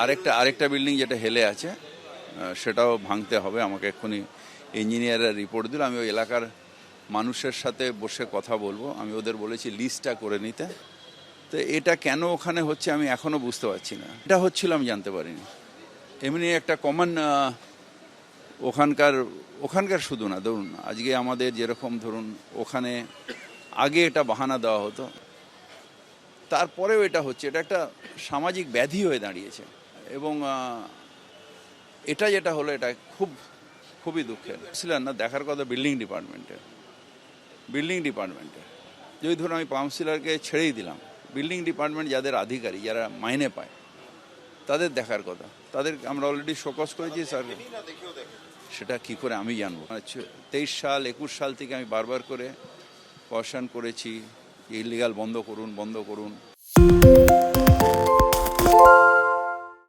আরেকটা বিল্ডিং যেটা হেলে আছে সেটাও ভাঙতে হবে আমাকে। এক্ষুনি ইঞ্জিনিয়াররা রিপোর্ট দিল, আমি ওই এলাকার মানুষের সাথে বসে কথা বলবো। আমি ওদের বলেছি লিস্টটা করে নিতে। তো এটা কেন ওখানে হচ্ছে আমি এখনও বুঝতে পারছি না। এটা হচ্ছিল আমি জানতে পারিনি। এমনি একটা কমন ওখানকার শুধু না, ধরুন আজকে আমাদের যেরকম ধরুন ওখানে আগে এটা বাহানা দেওয়া হতো, তারপরেও এটা হচ্ছে, এটা একটা সামাজিক ব্যাধি হয়ে দাঁড়িয়েছে। এবং এটা যেটা হলো এটা খুবই দুঃখের। ছিলেন না দেখার কথা বিল্ডিং ডিপার্টমেন্টে যদি ধরুন আমি কাউন্সিলরকে ছেড়েই দিলাম, বিল্ডিং ডিপার্টমেন্ট যাদের আধিকারিক, যারা মাইনে পায়, তাদের দেখার কথা। তাদের আমরা অলরেডি শোকজ করেছি স্যার। সেটা কি করে আমি জানবো? 23 সাল 21 সাল থেকে আমি বারবার করে কোয়েশ্চন করেছি, ইলিগাল বন্ধ করুন।